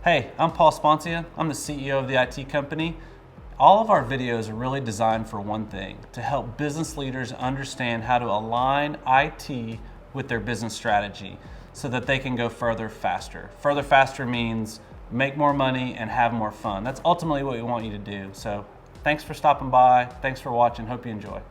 Hey, I'm Paul Sponcia. I'm the CEO of the IT company. All of our videos are really designed for one thing, to help business leaders understand how to align IT with their business strategy so that they can go further faster. Further faster means make more money and have more fun. That's ultimately what we want you to do. So thanks for stopping by. Thanks for watching. Hope you enjoy.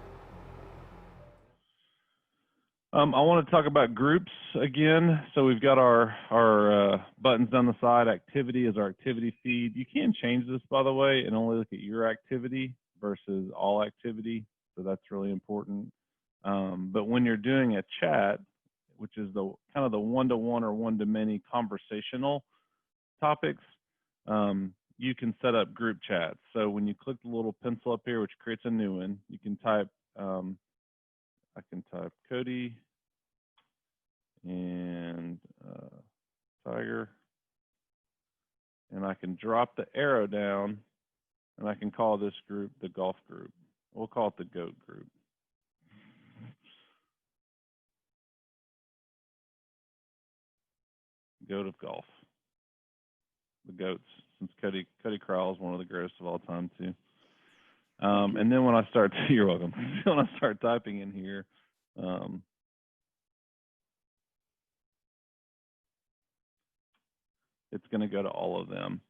I want to talk about groups again. So we've got our buttons down the side. Activity is our activity feed. You can change this, by the way, and only look at your activity versus all activity. So that's really important. But when you're doing a chat, which is the kind of the one-to-one or one-to-many conversational topics, you can set up group chats. So when you click the little pencil up here, which creates a new one, you can type, I can type Cody and Tiger, and I can drop the arrow down, and I can call this group the golf group. We'll call it the GOAT group. GOAT of golf. The GOATs, since Cody Crowell is one of the greatest of all time too. And then when I start, you're welcome. When I start typing in here, it's going to go to all of them.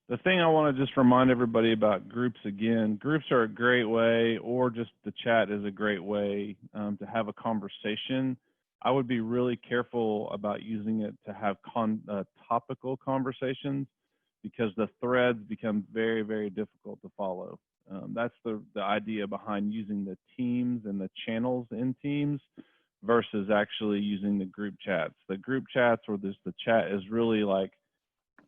The thing I want to just remind everybody about groups again, groups are a great way, or just the chat is a great way to have a conversation. I would be really careful about using it to have topical conversations, because the threads become very, very difficult to follow. That's the idea behind using the teams and the channels in Teams versus actually using the group chats. The group chats or the chat is really like,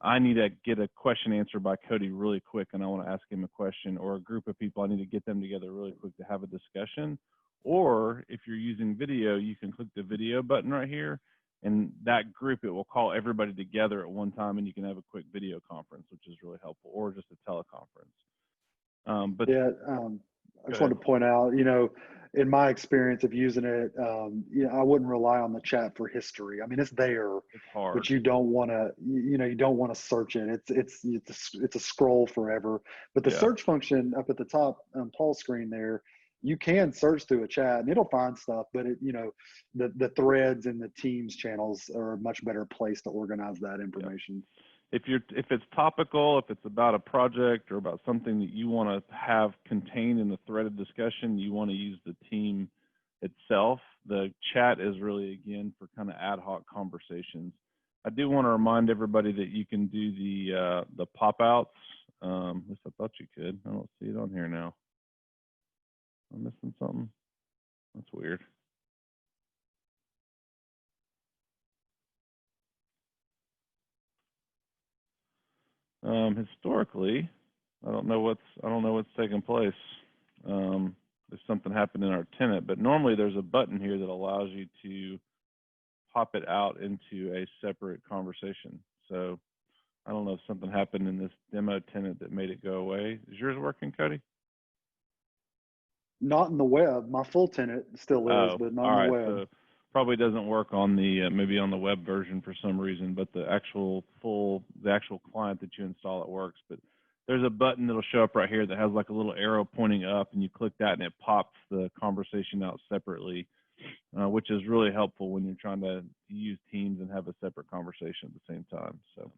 I need to get a question answered by Cody really quick and I want to ask him a question, or a group of people, I need to get them together really quick to have a discussion. Or if you're using video, you can click the video button right here, and that group, it will call everybody together at one time, and you can have a quick video conference, which is really helpful, or just a teleconference. I just wanted to point out, in my experience of using it, I wouldn't rely on the chat for history. I mean, it's there, it's hard, but you don't want to, you don't want to search it. It's a scroll forever. But the search function up at the top on Paul's screen there, you can search through a chat and it'll find stuff. But the threads and the Teams channels are a much better place to organize that information. Yeah. If it's topical, if it's about a project or about something that you want to have contained in the threaded discussion, you want to use the team itself. The chat is really, again, for kind of ad hoc conversations. I do want to remind everybody that you can do the pop outs. At least I thought you could. I don't see it on here now. I'm missing something. That's weird. Historically, I don't know what's taking place. If something happened in our tenant, but normally there's a button here that allows you to pop it out into a separate conversation. So I don't know if something happened in this demo tenant that made it go away. Is yours working, Cody? Not in the web. My full tenant still is, but not in the web. So probably doesn't work on the maybe on the web version for some reason, but the actual client that you install, it works. But there's a button that'll show up right here that has like a little arrow pointing up, and you click that and it pops the conversation out separately, which is really helpful when you're trying to use Teams and have a separate conversation at the same time. So